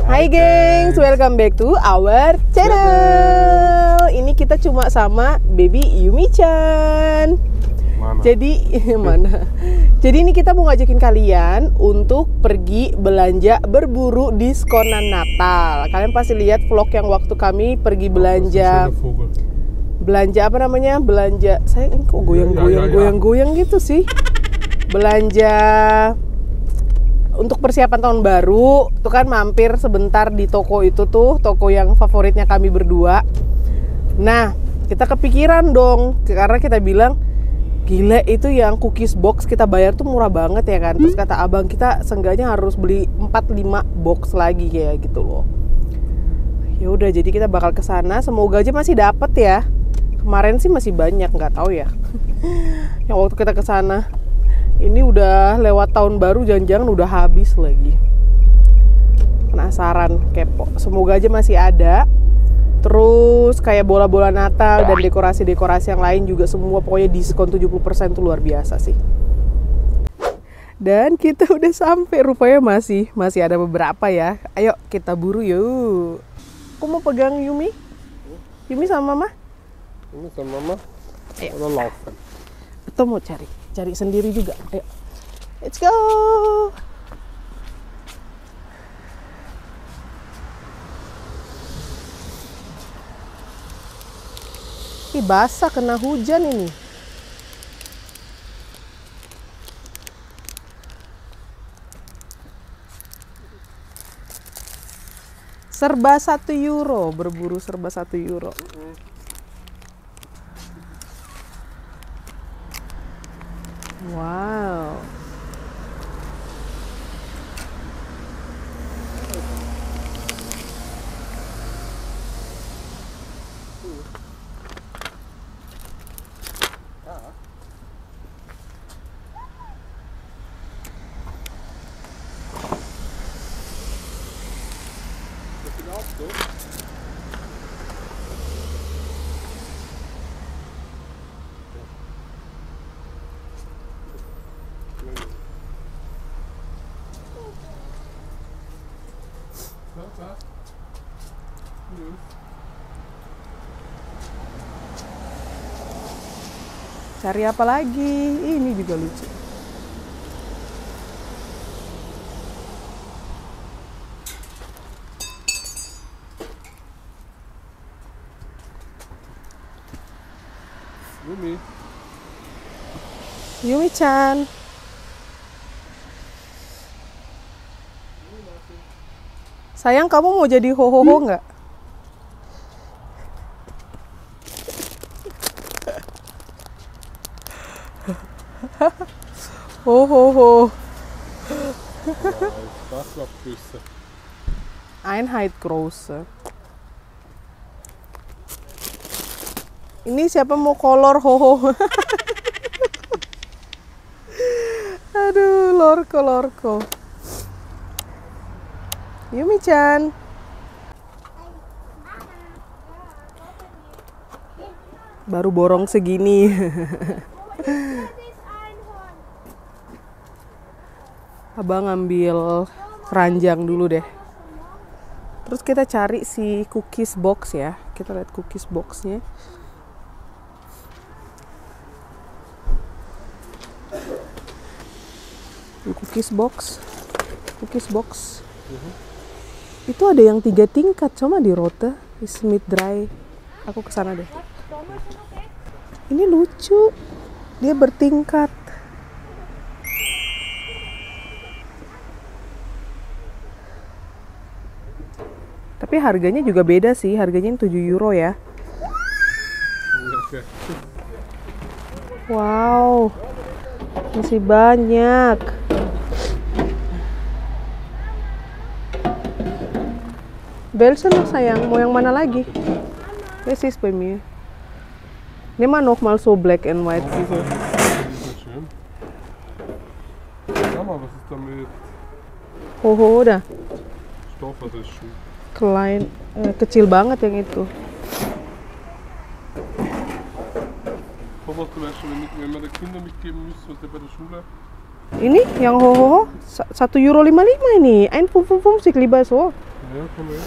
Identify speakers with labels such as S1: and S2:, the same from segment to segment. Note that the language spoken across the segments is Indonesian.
S1: Hai gengs, welcome back to our channel. Ini kita cuma sama baby Yumi-chan.
S2: Mana?
S1: Jadi ini kita mau ngajakin kalian untuk pergi belanja berburu diskonan Natal. Kalian pasti lihat vlog yang waktu kami pergi belanja. Belanja apa namanya? Belanja, saya ini kok goyang-goyang gitu sih. Belanja untuk persiapan tahun baru, tuh kan mampir sebentar di toko itu tuh, toko yang favoritnya kami berdua. Nah, kita kepikiran dong, karena kita bilang, gila itu yang cookies box kita bayar tuh murah banget ya kan. Terus kata abang kita seenggaknya harus beli 4-5 box lagi kayak gitu loh. Ya udah, jadi kita bakal ke sana. Semoga aja masih dapet ya. Kemarin sih masih banyak, nggak tahu ya. Yang waktu kita ke sana. Ini udah lewat tahun baru, jangan-jangan udah habis lagi. Penasaran, kepo. Semoga aja masih ada. Terus kayak bola-bola Natal dan dekorasi-dekorasi yang lain juga semua pokoknya diskon 70% tuh luar biasa sih. Dan kita udah sampai, rupanya masih ada beberapa ya. Ayo kita buru yuk. Aku mau pegang Yumi. Yumi sama Mama?
S2: Yumi sama Mama.
S1: Ayo.
S2: Atau laufen.
S1: Atau mau cari sendiri juga. Ayo. Let's go. Ih, basah kena hujan ini. Serba €1, berburu serba €1. Wow. Cari apa lagi? Ini juga lucu. Yumi-chan. Sayang, kamu mau jadi ho-ho-ho nggak? Ho-ho-ho. Einheit große. Ini siapa mau kolor ho-ho? Aduh, lorko. Yumi-chan. Baru borong segini. Abang ngambil keranjang dulu deh. Terus kita cari si cookies box ya. Kita lihat cookies boxnya. Cookies box. Itu ada yang 3 tingkat, cuma di Rote, di Smith Dry. Aku kesana deh. Ini lucu, dia bertingkat. Tapi harganya juga beda sih, harganya €7 ya. Wow, masih banyak. Belsen loh sayang, mau yang mana lagi? This is by me. Ini mah nochmal so black and white gitu.
S2: Mama, was ist damit?
S1: Oh, udah.
S2: Stoff, was ist schön.
S1: Kecil banget yang itu.
S2: Sowas zum Beispiel, wenn wir den Kindern mitgeben müssen, was der bei der Schule.
S1: Ini yang ho-ho-ho €1,55 ini. Ein 55 lieber so.
S2: Ja, kom med.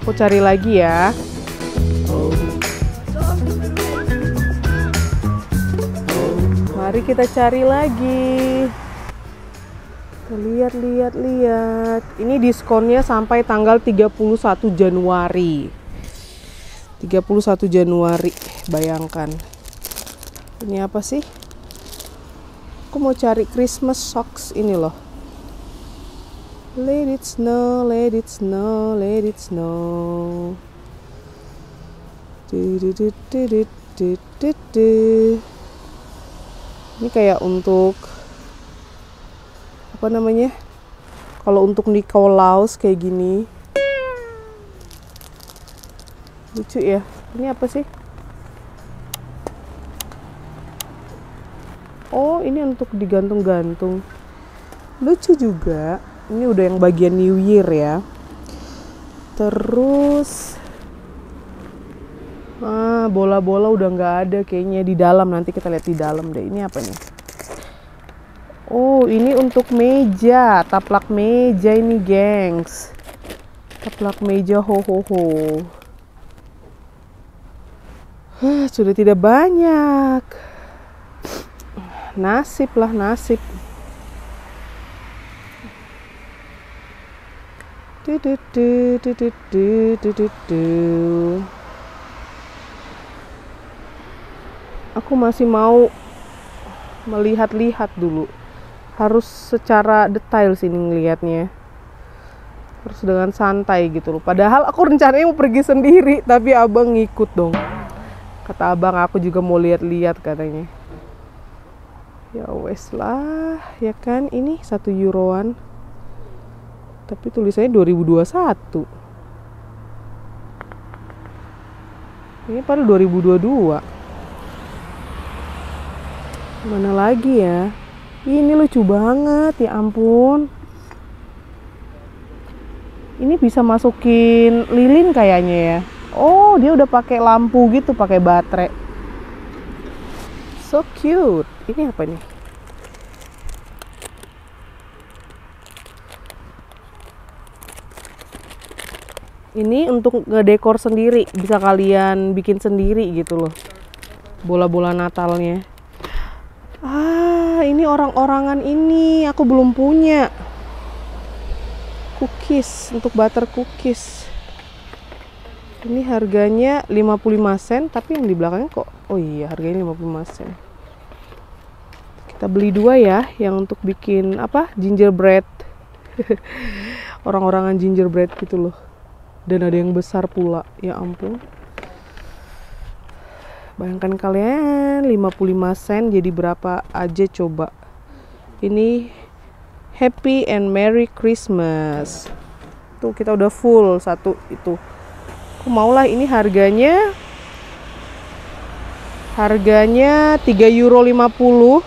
S1: Aku cari lagi ya. Mari kita cari lagi. Lihat. Ini diskonnya sampai tanggal 31 Januari. 31 Januari, bayangkan. Ini apa sih? Aku mau cari Christmas socks ini loh. Let it snow, let it snow, let it snow. Ini kayak untuk apa namanya? Kalau untuk Nikolaus kayak gini. Lucu ya. Ini apa sih? Oh, ini untuk digantung-gantung. Lucu juga. Ini udah yang bagian New Year ya. Terus bola-bola udah nggak ada kayaknya di dalam. Nanti kita lihat di dalam deh. Ini apa nih? Oh, ini untuk meja, taplak meja ini, gengs. Taplak meja, ho. Sudah tidak banyak. Nasib lah, nasib. Aku masih mau melihat-lihat dulu. Harus secara detail sini ngelihatnya. Harus dengan santai gitu loh. Padahal aku rencananya mau pergi sendiri, tapi abang ngikut dong. Kata abang, aku juga mau lihat-lihat katanya. Ya wes lah, ya kan, ini 1 euroan. Tapi tulisannya 2021. Ini padahal 2022. Mana lagi ya? Ini lucu banget, ya ampun. Ini bisa masukin lilin kayaknya ya. Oh, dia udah pakai lampu gitu, pakai baterai. So cute. Ini apa nih? Ini untuk ngedekor sendiri, bisa kalian bikin sendiri gitu loh. Bola-bola Natalnya. Ini orang-orangan ini aku belum punya. Cookies, untuk butter cookies. Ini harganya 55 sen, tapi yang di belakangnya kok, oh iya, harganya 55 sen. Kita beli 2 ya, yang untuk bikin apa? Gingerbread. Orang-orangan gingerbread gitu loh. Dan ada yang besar pula, ya ampun. Bayangkan kalian, 55 sen jadi berapa aja coba. Ini Happy and Merry Christmas. Tuh kita udah full satu itu. Aku maulah ini harganya 3,50 €.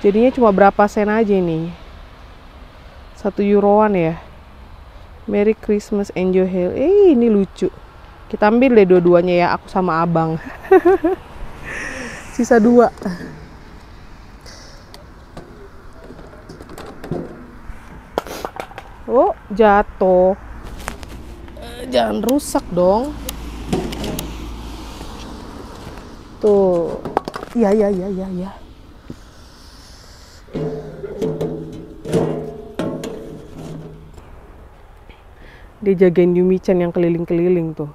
S1: Jadinya cuma berapa sen aja ini. 1 euroan ya. Merry Christmas, enjoy hell. Ini lucu. Kita ambil deh dua-duanya ya, aku sama abang. Sisa 2. Oh, jatuh. Jangan rusak dong. Tuh. Ya. Dia jagain Yumi-chan yang keliling-keliling tuh.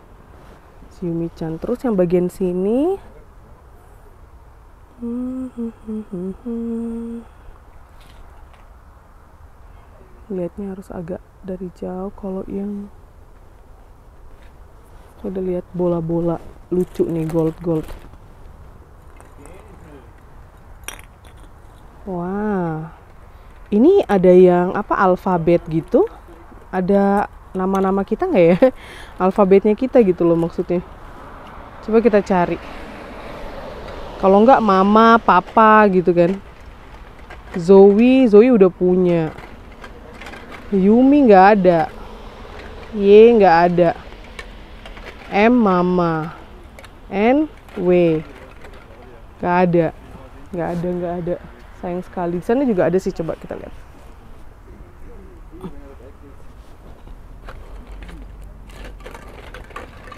S1: Si Yumi-chan. Terus yang bagian sini. Lihatnya harus agak dari jauh. Kalau yang udah lihat bola-bola lucu nih, gold. Wah. Ini ada yang apa, alfabet gitu. Ada nama-nama kita nggak ya? Alfabetnya kita gitu loh maksudnya. Coba kita cari. Kalau nggak mama, papa gitu kan. Zoe udah punya. Yumi nggak ada. Y nggak ada. M mama. N W nggak ada. Nggak ada. Sayang sekali. Di sana juga ada sih, coba kita lihat.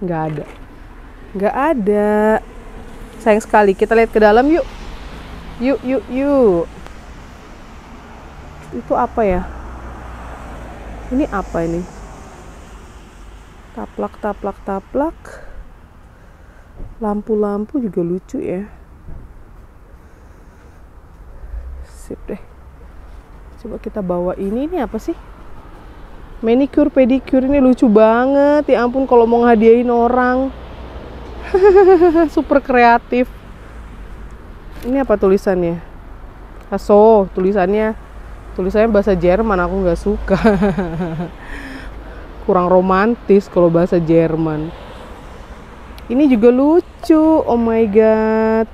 S1: Nggak ada. Sayang sekali. Kita lihat ke dalam yuk. Yuk. Itu apa ya? Ini apa ini? Taplak. Lampu-lampu juga lucu ya. Sip deh. Coba kita bawa ini apa sih? Manicure, pedicure, ini lucu banget. Ya ampun, kalau mau ngehadiahin orang. Super kreatif. Ini apa tulisannya? Aso, tulisannya bahasa Jerman, aku nggak suka. Kurang romantis kalau bahasa Jerman. Ini juga lucu. Oh my god.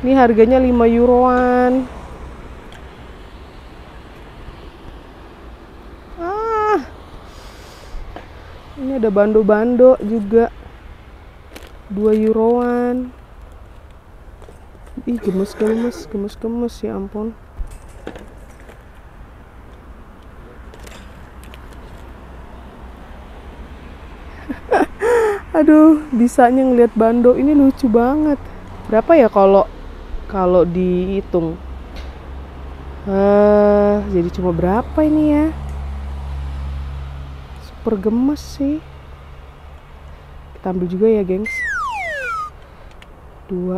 S1: Ini harganya 5 euroan. Ini ada bando-bando juga. 2 euroan. Ih, gemes ya ampun. Aduh, bisanya ngelihat bando ini lucu banget. Berapa ya kalau dihitung? Jadi cuma berapa ini ya? Super gemes sih. Kita ambil juga ya, gengs. 2.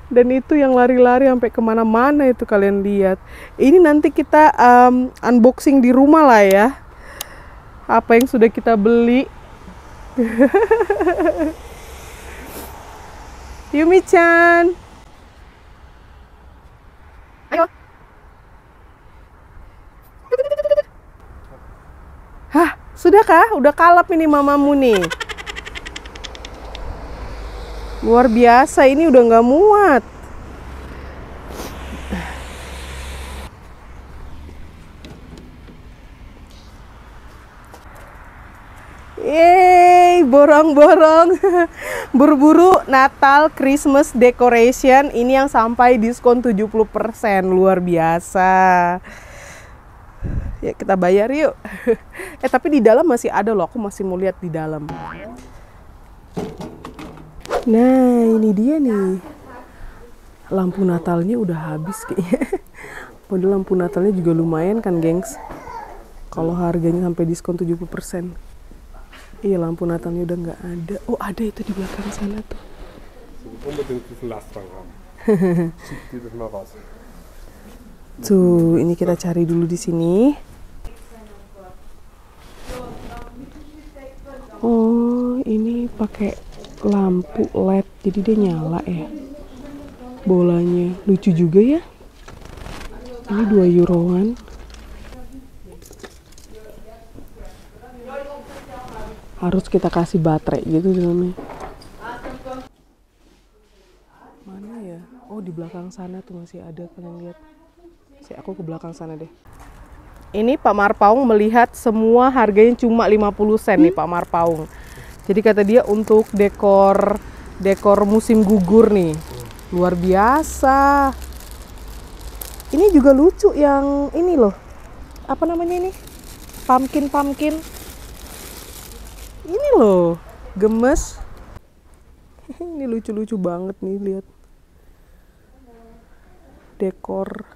S1: Dan itu yang lari-lari sampai kemana-mana itu, kalian lihat. Ini nanti kita unboxing di rumah lah ya. Apa yang sudah kita beli. Yumi-chan. Ayo. Hah, sudah kah? Udah kalap ini mamamu nih. Luar biasa, ini udah nggak muat. Yeay, borong-borong. Berburu Natal Christmas decoration. Ini yang sampai diskon 70%. Luar biasa. Ya, kita bayar yuk. Tapi di dalam masih ada loh. Aku masih mau lihat di dalam. Nah, ini dia nih. Lampu Natalnya udah habis kayaknya. Padahal lampu Natalnya juga lumayan kan, gengs. Kalau harganya sampai diskon 70%. Iya, lampu Natalnya udah nggak ada. Oh, ada itu di belakang sana tuh. Tuh, ini kita cari dulu di sini. Oh, ini pakai lampu LED, jadi dia nyala ya. Bolanya lucu juga ya. Ini 2 euroan. Harus kita kasih baterai gitu namanya. Mana ya? Oh, di belakang sana tuh masih ada, kalian lihat. Aku ke belakang sana deh. Ini Pak Marpaung melihat semua harganya cuma 50 sen nih Pak Marpaung. Jadi kata dia untuk dekor musim gugur nih. Luar biasa. Ini juga lucu yang ini loh. Apa namanya ini? Pumpkin. Ini loh, gemes. Ini lucu-lucu banget nih, lihat. Dekor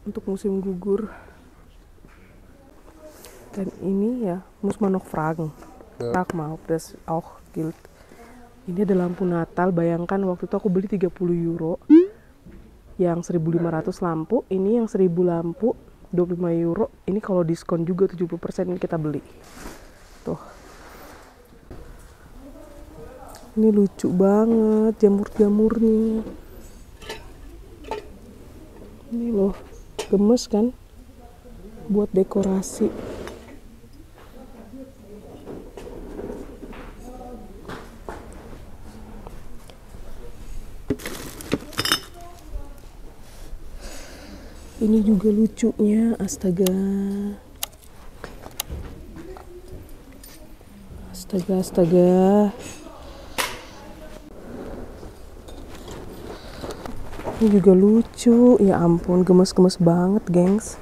S1: untuk musim gugur. Dan ini ya, muss man noch fragen. Frag mal, ob das auch gilt. Ini ada lampu Natal, bayangkan waktu itu aku beli 30 euro. Yang 1.500 lampu, ini yang 1.000 lampu, 25 euro. Ini kalau diskon juga 70% ini kita beli. Tuh. Ini lucu banget jamur-jamurnya. Ini loh, gemes kan? Buat dekorasi. Ini juga lucunya, astaga. Astaga. Ini juga lucu, ya ampun, gemes-gemes banget, gengs.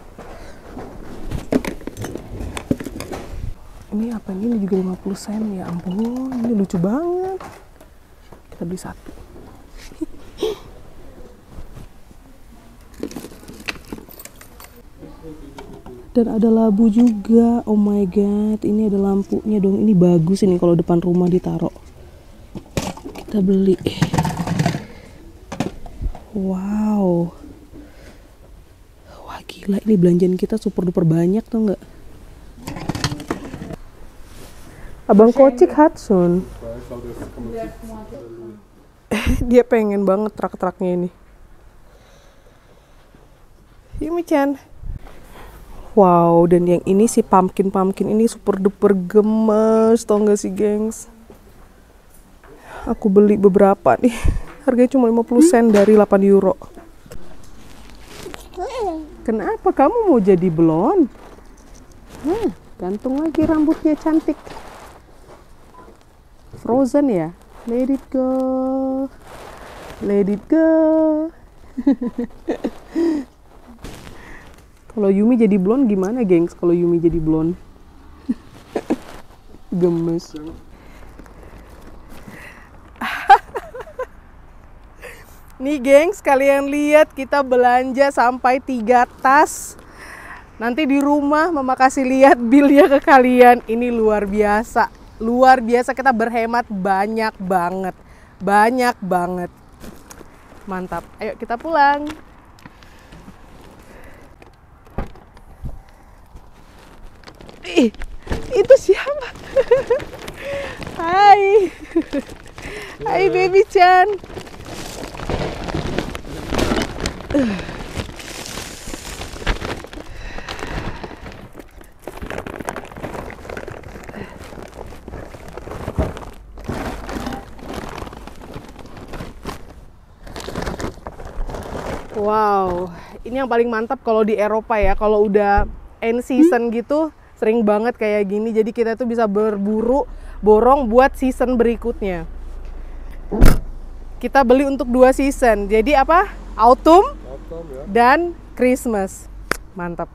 S1: Ini apa ini juga 50 sen, ya ampun, ini lucu banget. Kita beli satu. Dan ada labu juga, oh my god, ini ada lampunya dong, ini bagus ini kalau depan rumah ditaruh. Kita beli. Wow. Wah gila, ini belanjaan kita super duper banyak tuh nggak? Abang Kocik Hudson. Dia pengen banget truk-truknya ini. Yumi-chan. Wow, dan yang ini si pumpkin ini super duper gemes, tau gak sih gengs? Aku beli beberapa nih. Harganya cuma 50 sen dari 8 euro. Kenapa kamu mau jadi blonde? Gantung lagi rambutnya cantik. Frozen ya? Let it go. Let it go. Kalau Yumi jadi blonde gimana, gengs? Kalau Yumi jadi blonde? Gemes. Nih gengs, kalian lihat kita belanja sampai 3 tas. Nanti di rumah Mama kasih lihat bilnya ke kalian. Ini luar biasa. Luar biasa, kita berhemat banyak banget. Banyak banget. Mantap. Ayo kita pulang. Ih, itu siapa? Hai. Hai baby Chan. Wow, ini yang paling mantap kalau di Eropa ya. Kalau udah end season gitu, sering banget kayak gini. Jadi kita tuh bisa berburu, borong buat season berikutnya. Kita beli untuk 2 season. Jadi apa? Autumn
S2: Ja.
S1: dan Christmas. Mantap.